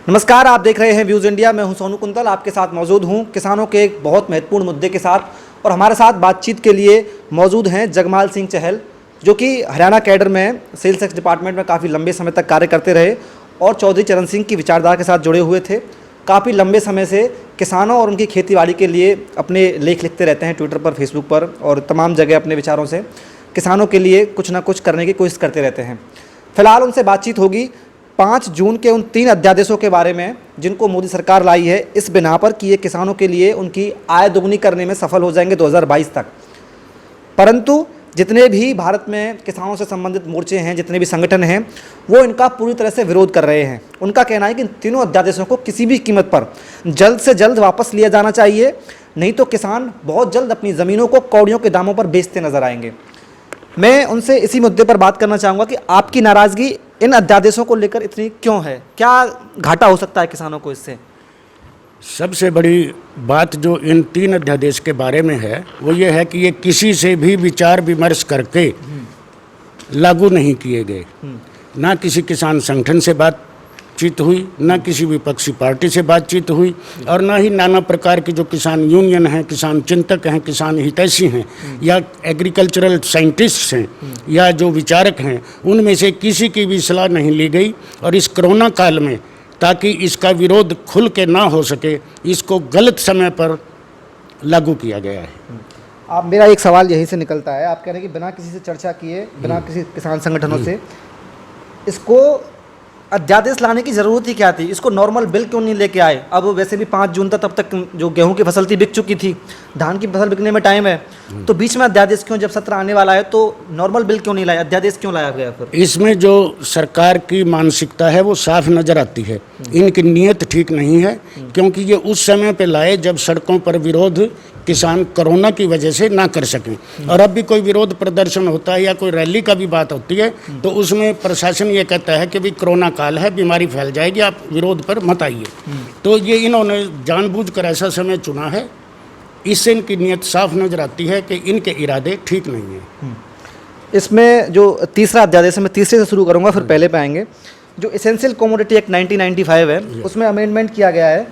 नमस्कार, आप देख रहे हैं व्यूज़ इंडिया। मैं हूं सोनू कुंतल, आपके साथ मौजूद हूं किसानों के एक बहुत महत्वपूर्ण मुद्दे के साथ। और हमारे साथ बातचीत के लिए मौजूद हैं जगमाल सिंह चहल, जो कि हरियाणा कैडर में सेल्स एक्स डिपार्टमेंट में काफ़ी लंबे समय तक कार्य करते रहे और चौधरी चरण सिंह की विचारधारा के साथ जुड़े हुए थे। काफ़ी लंबे समय से किसानों और उनकी खेतीबाड़ी के लिए अपने लेख लिखते रहते हैं ट्विटर पर, फेसबुक पर और तमाम जगह अपने विचारों से किसानों के लिए कुछ ना कुछ करने की कोशिश करते रहते हैं। फिलहाल उनसे बातचीत होगी 5 जून के उन 3 अध्यादेशों के बारे में जिनको मोदी सरकार लाई है इस बिना पर कि ये किसानों के लिए उनकी आय दोगुनी करने में सफल हो जाएंगे 2022 तक। परंतु जितने भी भारत में किसानों से संबंधित मोर्चे हैं, जितने भी संगठन हैं, वो इनका पूरी तरह से विरोध कर रहे हैं। उनका कहना है कि इन तीनों अध्यादेशों को किसी भी कीमत पर जल्द से जल्द वापस लिया जाना चाहिए, नहीं तो किसान बहुत जल्द अपनी ज़मीनों को कौड़ियों के दामों पर बेचते नजर आएंगे। मैं उनसे इसी मुद्दे पर बात करना चाहूँगा कि आपकी नाराज़गी इन अध्यादेशों को लेकर इतनी क्यों है? क्या घाटा हो सकता है किसानों को इससे? सबसे बड़ी बात जो इन 3 अध्यादेश के बारे में है वो ये है कि ये किसी से भी विचार विमर्श करके लागू नहीं किए गए। ना किसी किसान संगठन से बातचीत हुई, ना किसी विपक्षी पार्टी से बातचीत हुई और ना ही नाना प्रकार की जो किसान यूनियन हैं, किसान चिंतक हैं, किसान हितैषी हैं या एग्रीकल्चरल साइंटिस्ट हैं या जो विचारक हैं, उनमें से किसी की भी सलाह नहीं ली गई। और इस कोरोना काल में ताकि इसका विरोध खुल के ना हो सके, इसको गलत समय पर लागू किया गया है। आप, मेरा एक सवाल यहीं से निकलता है, आप कह रहे हैं कि बिना किसी से चर्चा किए, बिना किसी किसान संगठनों से इसको अध्यादेश लाने की ज़रूरत ही क्या थी? इसको नॉर्मल बिल क्यों नहीं लेके आए? अब वैसे भी 5 जून तक तब तक जो गेहूं की फसल थी बिक चुकी थी, धान की फसल बिकने में टाइम है, तो बीच में अध्यादेश क्यों? जब सत्र आने वाला है तो नॉर्मल बिल क्यों नहीं लाया, अध्यादेश क्यों लाया गया फिर? इसमें जो सरकार की मानसिकता है वो साफ नज़र आती है। इनकी नीयत ठीक नहीं है, क्योंकि ये उस समय पे लाए जब सड़कों पर विरोध किसान कोरोना की वजह से ना कर सकें। और अब भी कोई विरोध प्रदर्शन होता है या कोई रैली का भी बात होती है तो उसमें प्रशासन ये कहता है कि भाई कोरोना काल है, बीमारी फैल जाएगी, आप विरोध पर मत आइए। तो ये इन्होंने जानबूझकर ऐसा समय चुना है। इससे इनकी नीयत साफ नजर आती है कि इनके इरादे ठीक नहीं हैं। इसमें जो तीसरा अध्यादेश है, मैं तीसरे से शुरू करूँगा फिर पहले पे आएंगे। जो एसेंशियल कमोडिटी एक्ट 1995 है उसमें अमेंडमेंट किया गया है।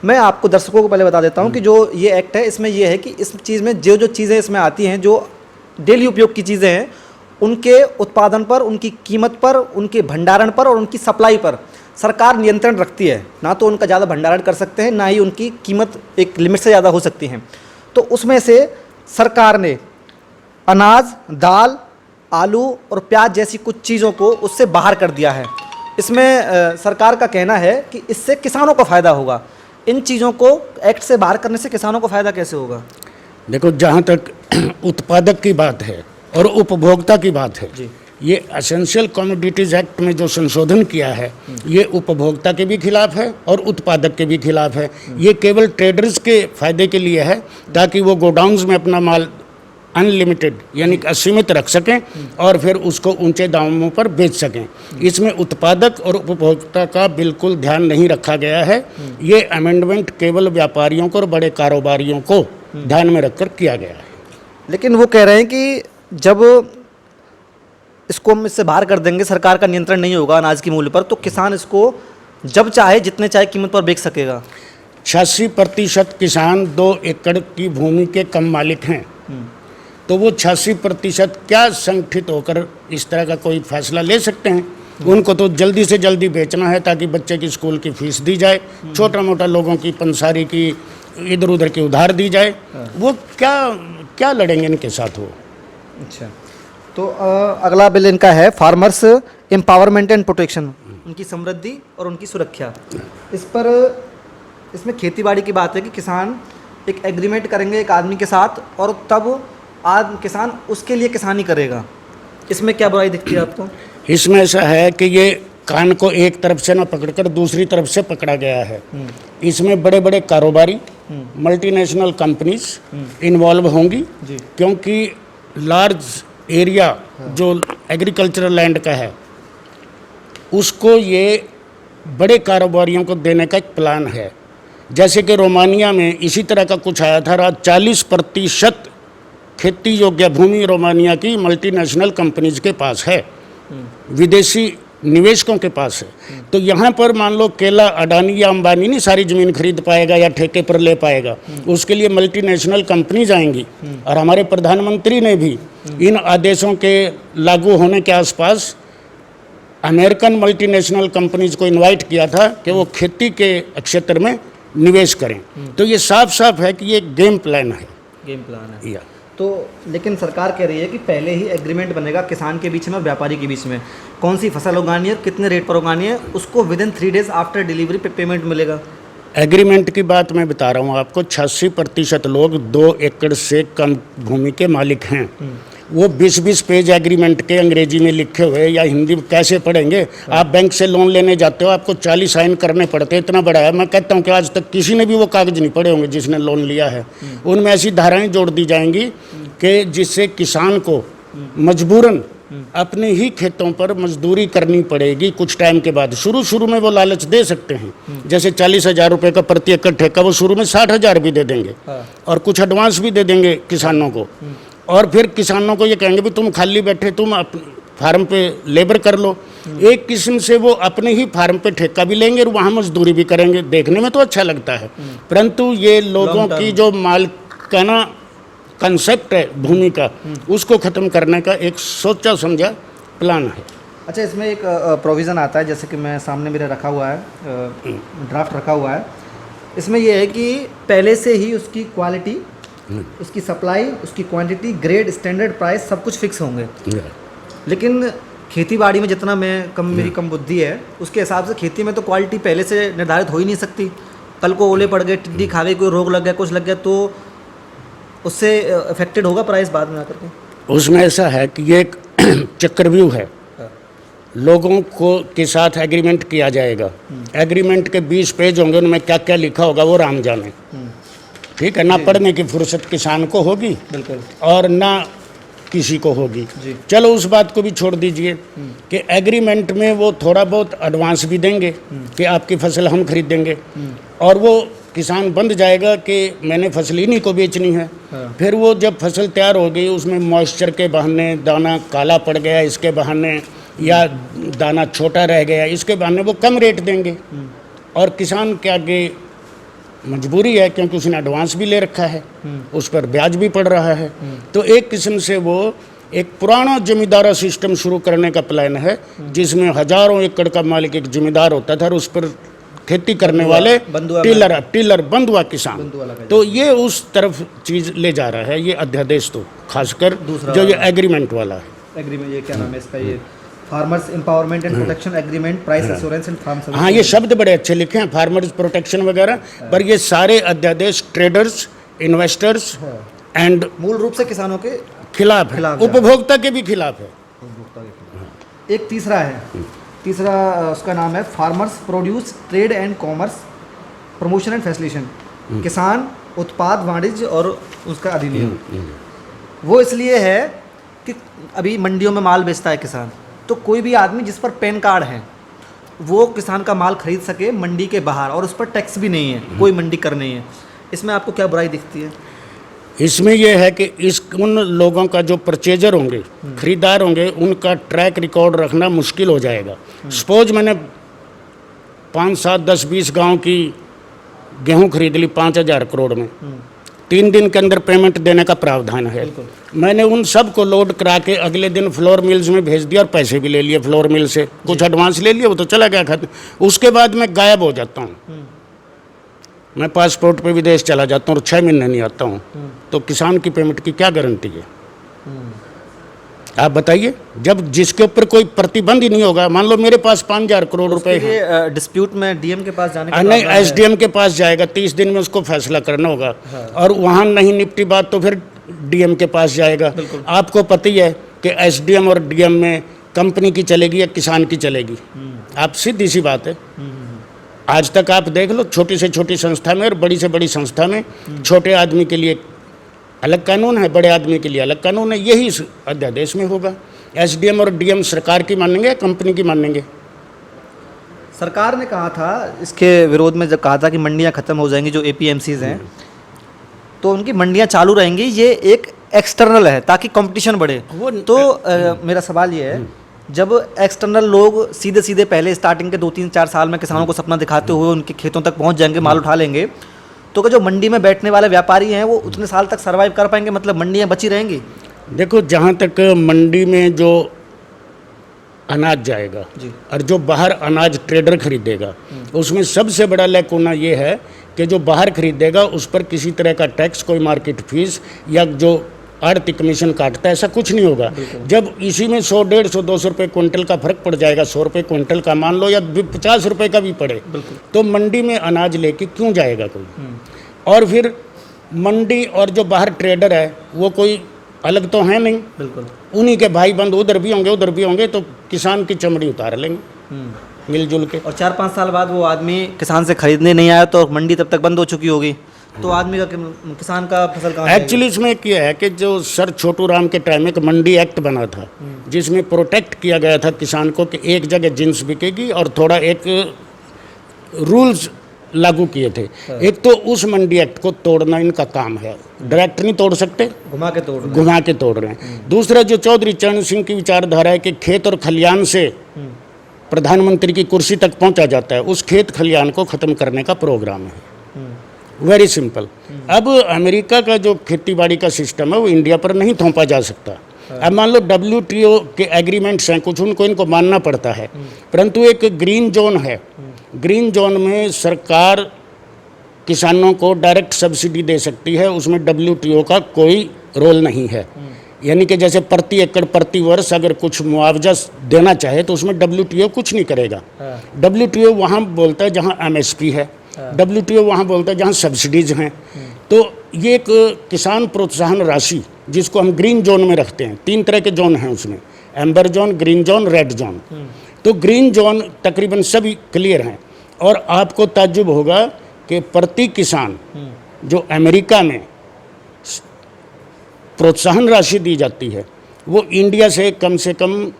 मैं आपको दर्शकों को पहले बता देता हूं कि जो ये एक्ट है इसमें ये है कि इस चीज़ में जो चीज़ें इसमें आती हैं, जो डेली उपयोग की चीज़ें हैं, उनके उत्पादन पर, उनकी कीमत पर, उनके भंडारण पर और उनकी सप्लाई पर सरकार नियंत्रण रखती है। ना तो उनका ज़्यादा भंडारण कर सकते हैं, ना ही उनकी कीमत एक लिमिट से ज़्यादा हो सकती हैं। तो उसमें से सरकार ने अनाज, दाल, आलू और प्याज जैसी कुछ चीज़ों को उससे बाहर कर दिया है। इसमें सरकार का कहना है कि इससे किसानों को फ़ायदा होगा। इन चीज़ों को एक्ट से बाहर करने से किसानों को फ़ायदा कैसे होगा? देखो, जहाँ तक उत्पादक की बात है और उपभोक्ता की बात है, ये एसेंशियल कमोडिटीज एक्ट में जो संशोधन किया है ये उपभोक्ता के भी खिलाफ है और उत्पादक के भी खिलाफ है। ये केवल ट्रेडर्स के फायदे के लिए है ताकि वो गोडाउन्स में अपना माल अनलिमिटेड यानी असीमित रख सकें और फिर उसको ऊंचे दामों पर बेच सकें। इसमें उत्पादक और उपभोक्ता का बिल्कुल ध्यान नहीं रखा गया है। ये अमेंडमेंट केवल व्यापारियों को और बड़े कारोबारियों को ध्यान में रखकर किया गया है। लेकिन वो कह रहे हैं कि जब इसको हम इससे बाहर कर देंगे, सरकार का नियंत्रण नहीं होगा अनाज की मूल्य पर, तो किसान इसको जब चाहे जितने चाहे कीमत पर बेच सकेगा। 86% किसान 2 एकड़ की भूमि के कम मालिक हैं, तो वो 86% क्या संगठित होकर इस तरह का कोई फैसला ले सकते हैं? उनको तो जल्दी से जल्दी बेचना है ताकि बच्चे की स्कूल की फीस दी जाए, छोटा मोटा लोगों की पंसारी की इधर उधर की उधार दी जाए। वो क्या लड़ेंगे इनके साथ वो? अच्छा, तो अगला बिल इनका है फार्मर्स एम्पावरमेंट एंड प्रोटेक्शन, उनकी समृद्धि और उनकी सुरक्षा। इसमें खेतीबाड़ी की बात है कि किसान एक एग्रीमेंट करेंगे एक आदमी के साथ और तब किसान उसके लिए किसानी करेगा। इसमें क्या बुराई दिखती है आपको? इसमें ऐसा है कि ये कान को एक तरफ से ना पकड़कर दूसरी तरफ से पकड़ा गया है। इसमें बड़े बड़े कारोबारी, मल्टीनेशनल कंपनीज इन्वॉल्व होंगी, क्योंकि लार्ज एरिया जो एग्रीकल्चरल लैंड का है उसको ये बड़े कारोबारियों को देने का एक प्लान है। जैसे कि रोमानिया में इसी तरह का कुछ आया था। 40% खेती योग्य भूमि रोमानिया की मल्टीनेशनल कंपनीज के पास है। विदेशी निवेशकों के पास है। तो यहाँ पर मान लो केला अडानी या अंबानी नहीं सारी ज़मीन खरीद पाएगा या ठेके पर ले पाएगा, उसके लिए मल्टीनेशनल कंपनीज आएंगी। और हमारे प्रधानमंत्री ने भी इन आदेशों के लागू होने के आसपास अमेरिकन मल्टीनेशनल कंपनीज को इनवाइट किया था कि वो खेती के क्षेत्र में निवेश करें। तो ये साफ साफ है कि ये गेम प्लान है। गेम प्लान है या तो, लेकिन सरकार कह रही है कि पहले ही एग्रीमेंट बनेगा किसान के बीच में और व्यापारी के बीच में, कौन सी फसल उगानी है, कितने रेट पर उगानी है, उसको विदिन 3 डेज आफ्टर डिलीवरी पे पेमेंट मिलेगा। एग्रीमेंट की बात मैं बता रहा हूँ आपको, 86% लोग 2 एकड़ से कम भूमि के मालिक हैं। वो 20-20 पेज एग्रीमेंट के अंग्रेजी में लिखे हुए या हिंदी में कैसे पढ़ेंगे? आप बैंक से लोन लेने जाते हो, आपको 40 साइन करने पड़ते हैं, इतना बड़ा है। मैं कहता हूँ कि आज तक किसी ने भी वो कागज नहीं पढ़े होंगे जिसने लोन लिया है। उनमें ऐसी धाराएं जोड़ दी जाएंगी कि जिससे किसान को मजबूरन अपने ही खेतों पर मजदूरी करनी पड़ेगी कुछ टाइम के बाद। शुरू में वो लालच दे सकते हैं, जैसे 40,000 रुपये का प्रति एकड़ ठेका, वो शुरू में 60,000 भी दे देंगे और कुछ एडवांस भी दे देंगे किसानों को। और फिर किसानों को ये कहेंगे भी तुम खाली बैठे, तुम अपने फार्म पे लेबर कर लो। एक किस्म से वो अपने ही फार्म पे ठेका भी लेंगे और वहाँ मजदूरी भी करेंगे। देखने में तो अच्छा लगता है, परंतु ये लोगों की जो मालिकाना कंसेप्ट है भूमि का, उसको ख़त्म करने का एक सोचा समझा प्लान है। अच्छा, इसमें एक प्रोविज़न आता है, जैसे कि मैं सामने मेरे रखा हुआ है, ड्राफ्ट रखा हुआ है। इसमें यह है कि पहले से ही उसकी क्वालिटी, उसकी सप्लाई, उसकी क्वांटिटी, ग्रेड, स्टैंडर्ड प्राइस सब कुछ फिक्स होंगे। लेकिन खेतीबाड़ी में जितना मेरी कम बुद्धि है, उसके हिसाब से खेती में तो क्वालिटी पहले से निर्धारित हो ही नहीं सकती। कल को ओले पड़ गए, टिड्डी खा गई, कोई रोग लग गया, कुछ लग गया, तो उससे अफेक्टेड होगा प्राइस बाद में आकर के। उसमें ऐसा है कि ये एक चक्रव्यूह है। लोगों को के साथ एग्रीमेंट किया जाएगा। एग्रीमेंट के 20 पेज होंगे, उनमें क्या क्या लिखा होगा वो राम जाने। ठीक है ना, पढ़ने की फुर्सत किसान को होगी बिल्कुल, और ना किसी को होगी। चलो उस बात को भी छोड़ दीजिए कि एग्रीमेंट में वो थोड़ा बहुत एडवांस भी देंगे कि आपकी फसल हम खरीदेंगे, और वो किसान बंध जाएगा कि मैंने फसल इन्हीं को बेचनी है। फिर वो जब फसल तैयार हो गई, उसमें मॉइस्चर के बहाने दाना काला पड़ गया, इसके बहाने, या दाना छोटा रह गया, इसके बहाने वो कम रेट देंगे। और किसान के आगे मजबूरी है, क्योंकि उसने एडवांस भी ले रखा है, उस पर ब्याज भी पड़ रहा है। तो एक किस्म से वो एक पुराना जमींदारा सिस्टम शुरू करने का प्लान है, जिसमें हजारों एकड़ का मालिक एक जमींदार होता था और उस पर खेती करने वाले टिलर बंधुआ किसान। तो ये उस तरफ चीज़ ले जा रहा है ये अध्यादेश, तो खासकर जो ये एग्रीमेंट वाला है। एग्रीमेंट, ये क्या नाम है इसका, ये farmers empowerment and protection agreement, price assurance and farm service. हाँ, ये शब्द बड़े अच्छे लिखे हैं, फार्मर्स प्रोटेक्शन वगैरह, पर ये सारे अध्यादेश ट्रेडर्स, इन्वेस्टर्स एंड मूल रूप से किसानों के खिलाफ है, उपभोक्ता के भी खिलाफ है। एक तीसरा उसका नाम है farmers produce trade and commerce promotion and facilitation, किसान उत्पाद वाणिज्य और उसका अधिनियम। वो इसलिए है कि अभी मंडियों में माल बेचता है किसान, तो कोई भी आदमी जिस पर पैन कार्ड है वो किसान का माल खरीद सके मंडी के बाहर, और उस पर टैक्स भी नहीं है, कोई मंडी कर नहीं है। इसमें आपको क्या बुराई दिखती है? इसमें यह है कि उन लोगों का जो परचेजर होंगे, खरीदार होंगे, उनका ट्रैक रिकॉर्ड रखना मुश्किल हो जाएगा। सपोज मैंने 5, 7, 10, 20 गांव की गेहूं खरीद ली 5,000 करोड़ में, 3 दिन के अंदर पेमेंट देने का प्रावधान है। मैंने उन सब को लोड करा के अगले दिन फ्लोर मिल्स में भेज दिया और पैसे भी ले लिए फ्लोर मिल से, कुछ एडवांस ले लिया, वो तो चला गया खत्म। उसके बाद मैं गायब हो जाता हूँ, मैं पासपोर्ट पे विदेश चला जाता हूँ और 6 महीने नहीं आता हूँ, तो किसान की पेमेंट की क्या गारंटी है? आप बताइए। जब जिसके ऊपर कोई प्रतिबंध ही नहीं होगा, मान लो मेरे पास 5,000 करोड़ रुपए हैं, डिस्प्यूट में डीएम के पास जाने का नहीं, एसडीएम के पास जाएगा, 30 दिन में उसको फैसला करना होगा। और वहाँ नहीं निपटी बात तो फिर डीएम के पास जाएगा। आपको पता ही है कि एसडीएम और डीएम में कंपनी की चलेगी या किसान की चलेगी। आप सीधी सी बात है, आज तक आप देख लो, छोटी से छोटी संस्था में और बड़ी से बड़ी संस्था में छोटे आदमी के लिए अलग कानून है, बड़े आदमी के लिए अलग कानून है। यही इस अध्यादेश में होगा। एसडीएम और डीएम सरकार की मानेंगे या कंपनी की मानेंगे? सरकार ने कहा था इसके विरोध में, जब कहा था कि मंडियां खत्म हो जाएंगी जो एपीएमसीज हैं, तो उनकी मंडियां चालू रहेंगी, ये एक एक्सटर्नल है ताकि कंपटीशन बढ़े। तो मेरा सवाल ये है जब एक्सटर्नल लोग सीधे सीधे पहले स्टार्टिंग के 2-3-4 साल में किसानों को सपना दिखाते हुए उनके खेतों तक पहुंच जाएंगे, माल उठा लेंगे, तो क्या जो मंडी में बैठने वाले व्यापारी हैं वो उतने साल तक सर्वाइव कर पाएंगे? मतलब मंडियां बची रहेंगी? देखो, जहाँ तक मंडी में जो अनाज जाएगा जी। और जो बाहर अनाज ट्रेडर खरीदेगा, उसमें सबसे बड़ा लैक होना ये है कि जो बाहर खरीदेगा उस पर किसी तरह का टैक्स, कोई मार्केट फीस या जो आड़ती कमीशन काटता है, ऐसा कुछ नहीं होगा। जब इसी में 100, 150, 200 रुपये क्विंटल का फर्क पड़ जाएगा, 100 रुपये क्विंटल का मान लो या 50 रुपये का भी पड़े, तो मंडी में अनाज लेके क्यों जाएगा कोई? और फिर मंडी और जो बाहर ट्रेडर है वो कोई अलग तो है नहीं, बिल्कुल उन्हीं के भाई बंद उधर भी होंगे उधर भी होंगे, तो किसान की चमड़ी उतार लेंगे मिलजुल के। और 4-5 साल बाद वो आदमी किसान से खरीदने नहीं आया तो मंडी तब तक बंद हो चुकी होगी, तो आदमी का, किसान का फसल कहाँ जाएगी? एक्चुअली इसमें क्या है कि जो सर छोटू राम के टाइम में एक मंडी एक्ट बना था जिसमें प्रोटेक्ट किया गया था किसान को कि एक जगह जिन्स बिकेगी, और थोड़ा एक रूल्स लागू किए थे। एक तो उस मंडी एक्ट को तोड़ना इनका काम है, डायरेक्ट नहीं तोड़ सकते, घुमा के तोड़ रहे हैं। दूसरा जो चौधरी चरण सिंह की विचारधारा है कि खेत और खलियान से प्रधानमंत्री की कुर्सी तक पहुंचा जाता है, उस खेत खलियान को ख़त्म करने का प्रोग्राम है। Very simple. अब अमेरिका का जो खेतीबाड़ी का सिस्टम है वो इंडिया पर नहीं थोपा जा सकता। अब मान लो WTO के एग्रीमेंट्स हैं कुछ, उनको इनको मानना पड़ता है, परंतु एक ग्रीन जोन है। ग्रीन जोन में सरकार किसानों को डायरेक्ट सब्सिडी दे सकती है, उसमें WTO का कोई रोल नहीं है। यानी कि जैसे प्रति एकड़ प्रति वर्ष अगर कुछ मुआवजा देना चाहे तो उसमें WTO कुछ नहीं करेगा। WTO वहाँ बोलता है जहाँ MSP है, WTO वहाँ बोलता है जहाँ सब्सिडीज हैं। तो ये एक किसान प्रोत्साहन राशि जिसको हम ग्रीन जोन में रखते हैं, 3 तरह के जोन हैं उसमें, amber zone, green zone, red zone. तो ग्रीन जोन तकरीबन सभी क्लियर हैं, और आपको ताज्जुब होगा कि प्रति किसान जो अमेरिका में प्रोत्साहन राशि दी जाती है वो इंडिया से कम से कम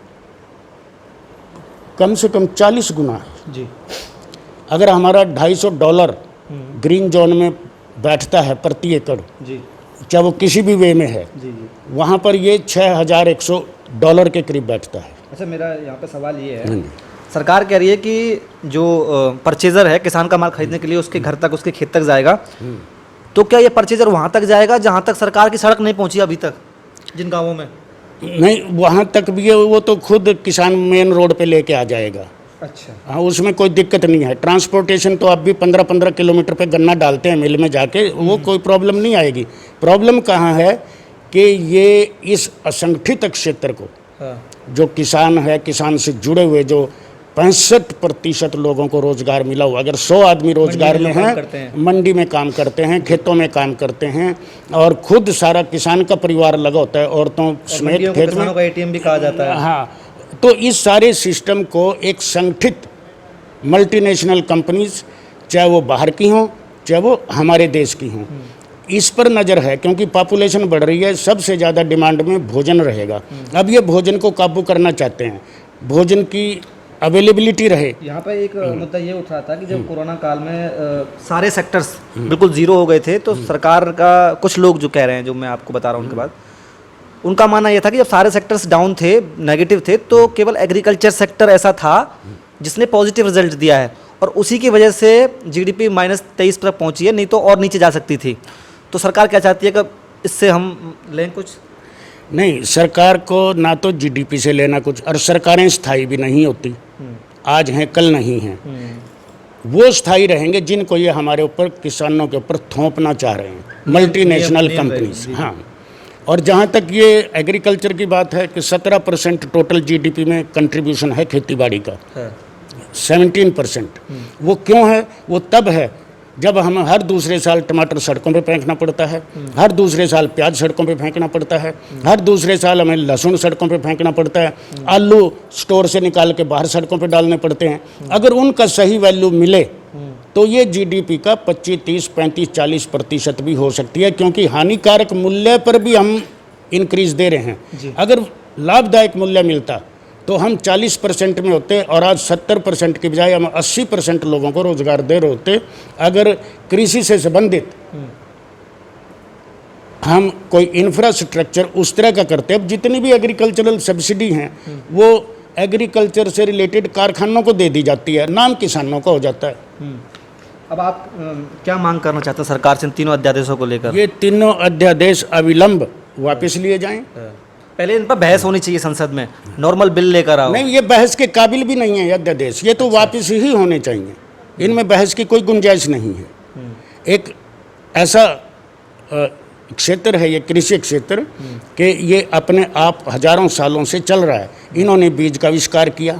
40 गुना है जी। अगर हमारा $250 ग्रीन जोन में बैठता है प्रति एकड़ जी, चाहे वो किसी भी वे में है, जी जी। वहाँ पर ये $6,100 के करीब बैठता है। अच्छा, मेरा यहाँ पे सवाल ये है, सरकार कह रही है कि जो परचेज़र है किसान का माल खरीदने के लिए उसके घर तक, उसके खेत तक जाएगा, तो क्या ये परचेज़र वहाँ तक जाएगा जहाँ तक सरकार की सड़क नहीं पहुँची अभी तक, जिन गाँवों में? नहीं, वहाँ तक भी है, वो तो खुद किसान मेन रोड पे लेके आ जाएगा। अच्छा। हाँ, उसमें कोई दिक्कत नहीं है। ट्रांसपोर्टेशन तो अब भी 15-15 किलोमीटर पे गन्ना डालते हैं मिल में जाके, वो कोई प्रॉब्लम नहीं आएगी। प्रॉब्लम कहाँ है कि ये इस असंगठित क्षेत्र को, जो किसान है, किसान से जुड़े हुए जो 65% लोगों को रोजगार मिला हुआ, अगर 100 आदमी रोजगार में हैं, मंडी में काम करते हैं, खेतों में काम करते हैं, और खुद सारा किसान का परिवार लगा होता है, औरतों समेत खेत में, किसानों का ATM भी कहा जाता है। हाँ, तो इस सारे सिस्टम को एक संगठित मल्टीनेशनल कंपनीज, चाहे वो बाहर की हों चाहे वो हमारे देश की हों, इस पर नज़र है, क्योंकि पॉपुलेशन बढ़ रही है, सबसे ज़्यादा डिमांड में भोजन रहेगा। अब ये भोजन को काबू करना चाहते हैं, भोजन की अवेलेबिलिटी रहे। यहाँ पे एक मुद्दा ये उठ रहा था कि जब कोरोना काल में सारे सेक्टर्स बिल्कुल ज़ीरो हो गए थे, तो सरकार का कुछ लोग जो कह रहे हैं, जो मैं आपको बता रहा हूँ उनके बाद, उनका मानना यह था कि जब सारे सेक्टर्स डाउन थे, नेगेटिव थे, तो केवल एग्रीकल्चर सेक्टर ऐसा था जिसने पॉजिटिव रिजल्ट दिया है, और उसी की वजह से GDP -23 तक पहुंची है, नहीं तो और नीचे जा सकती थी। तो सरकार क्या चाहती है कि इससे हम लें कुछ? नहीं, सरकार को ना तो GDP से लेना कुछ, और सरकारें स्थायी भी नहीं होती, आज हैं कल नहीं हैं। वो स्थायी रहेंगे जिनको ये हमारे ऊपर, किसानों के ऊपर थोपना चाह रहे हैं, मल्टीनेशनल कंपनीज। हाँ, और जहाँ तक ये एग्रीकल्चर की बात है कि 17% टोटल GDP में कंट्रीब्यूशन है खेतीबाड़ी का, 17%। वो क्यों है? वो तब है जब हम हर दूसरे साल टमाटर सड़कों पे फेंकना पड़ता है, हर दूसरे साल प्याज सड़कों पे फेंकना पड़ता है, हर दूसरे साल हमें लहसुन सड़कों पे फेंकना पड़ता है, आलू स्टोर से निकाल के बाहर सड़कों पे डालने पड़ते हैं। अगर उनका सही वैल्यू मिले तो ये GDP का 25, 30, 35, 40% भी हो सकती है, क्योंकि हानिकारक मूल्य पर भी हम इंक्रीज दे रहे हैं। अगर लाभदायक मूल्य मिलता तो हम 40% में होते, और आज 70% की बजाय हम 80% लोगों को रोजगार दे रहे होते। अगर कृषि से संबंधित हम कोई इंफ्रास्ट्रक्चर उस तरह का करते, अब जितनी भी एग्रीकल्चरल सब्सिडी हैं वो एग्रीकल्चर से रिलेटेड कारखानों को दे दी जाती है, नाम किसानों का हो जाता है। अब आप क्या मांग करना चाहते हैं सरकार से इन तीनों अध्यादेशों को लेकर? ये तीनों अध्यादेश अविलंब वापस लिए जाएं। पहले इन पर बहस होनी चाहिए संसद में, नॉर्मल बिल लेकर आओ। नहीं, ये बहस के काबिल भी नहीं है ये अध्यादेश, ये तो वापस ही होने चाहिए, इनमें बहस की कोई गुंजाइश नहीं है। एक ऐसा क्षेत्र है ये कृषि क्षेत्र कि ये अपने आप हजारों सालों से चल रहा है। इन्होंने बीज का आविष्कार किया,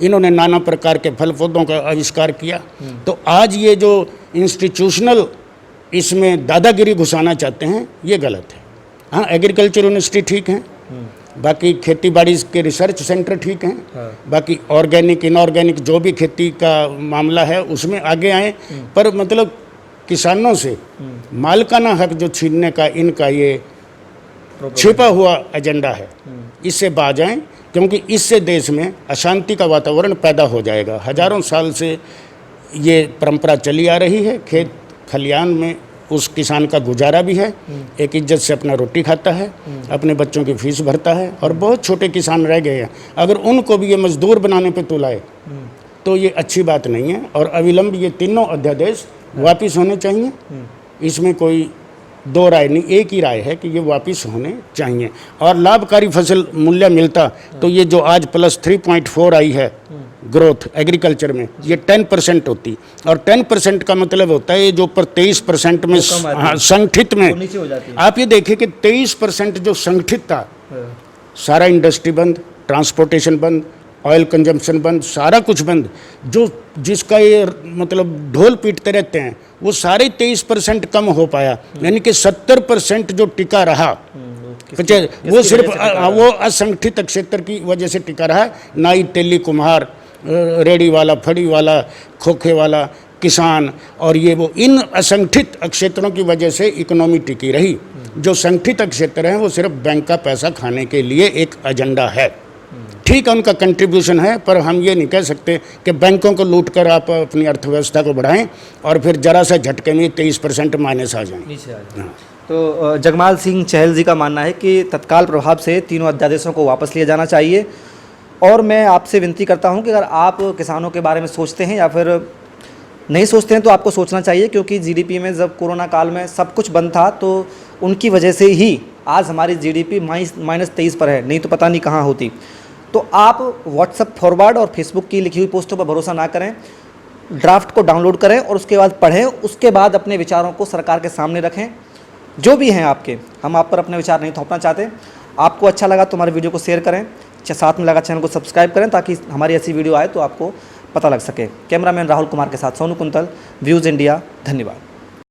इन्होंने नाना प्रकार के फल पौधों का आविष्कार किया। तो आज ये जो इंस्टीट्यूशनल इसमें दादागिरी घुसाना चाहते हैं, ये गलत है। हाँ, एग्रीकल्चर यूनिवर्सिटी ठीक है, बाकी खेती बाड़ी के रिसर्च सेंटर ठीक हैं, बाकी ऑर्गेनिक इनऑर्गेनिक जो भी खेती का मामला है उसमें आगे आए, पर मतलब किसानों से मालिकाना हक जो छीनने का इनका ये छिपा हुआ एजेंडा है, इससे बाज आएं, क्योंकि इससे देश में अशांति का वातावरण पैदा हो जाएगा। हजारों साल से ये परंपरा चली आ रही है, खेत खलियान में उस किसान का गुजारा भी है, एक इज्जत से अपना रोटी खाता है, अपने बच्चों की फीस भरता है, और बहुत छोटे किसान रह गए हैं। अगर उनको भी ये मजदूर बनाने पे तुलाए तो ये अच्छी बात नहीं है। और अविलंब ये तीनों अध्यादेश वापिस होने चाहिए, इसमें कोई दो राय नहीं, एक ही राय है कि ये वापिस होने चाहिए। और लाभकारी फसल मूल्य मिलता तो ये जो आज +3.4 आई है ग्रोथ एग्रीकल्चर में, ये 10% होती, और 10% का मतलब होता है ये जो ऊपर 23% में संगठित में, आप ये देखें कि 23% जो संगठित था, सारा इंडस्ट्री बंद, ट्रांसपोर्टेशन बंद, ऑयल कंजम्पशन बंद, सारा कुछ बंद, जो जिसका ये मतलब ढोल पीटते रहते हैं वो सारे 23% कम हो पाया, यानी कि 70% जो टिका रहा वो सिर्फ वो असंगठित क्षेत्र की वजह से टिका रहा। नाई, तेली, कुम्हार, रेडी वाला, फड़ी वाला, खोखे वाला, किसान, और ये वो इन असंगठित क्षेत्रों की वजह से इकोनॉमी टिकी रही। जो संगठित क्षेत्र हैं वो सिर्फ बैंक का पैसा खाने के लिए एक एजेंडा है। ठीक है, उनका कंट्रीब्यूशन है, पर हम ये नहीं कह सकते कि बैंकों को लूट कर आप अपनी अर्थव्यवस्था को बढ़ाएं और फिर जरा सा झटके में 23% माइनस आ जाएं। तो जगमाल सिंह चहल जी का मानना है कि तत्काल प्रभाव से तीनों अध्यादेशों को वापस लिया जाना चाहिए। और मैं आपसे विनती करता हूं कि अगर आप किसानों के बारे में सोचते हैं या फिर नहीं सोचते हैं तो आपको सोचना चाहिए, क्योंकि जीडीपी में जब कोरोना काल में सब कुछ बंद था तो उनकी वजह से ही आज हमारी जीडीपी -23 पर है, नहीं तो पता नहीं कहाँ होती। तो आप व्हाट्सएप फॉरवर्ड और फेसबुक की लिखी हुई पोस्टों पर भरोसा ना करें, ड्राफ्ट को डाउनलोड करें और उसके बाद पढ़ें, उसके बाद अपने विचारों को सरकार के सामने रखें। जो भी हैं आपके, हम आप पर अपने विचार नहीं थोपना चाहते। आपको अच्छा लगा तो हमारे वीडियो को शेयर करें, साथ में लगा चैनल को सब्सक्राइब करें ताकि हमारी ऐसी वीडियो आए तो आपको पता लग सके। कैमरामैन राहुल कुमार के साथ सोनू कुंतल, व्यूज़ इंडिया। धन्यवाद।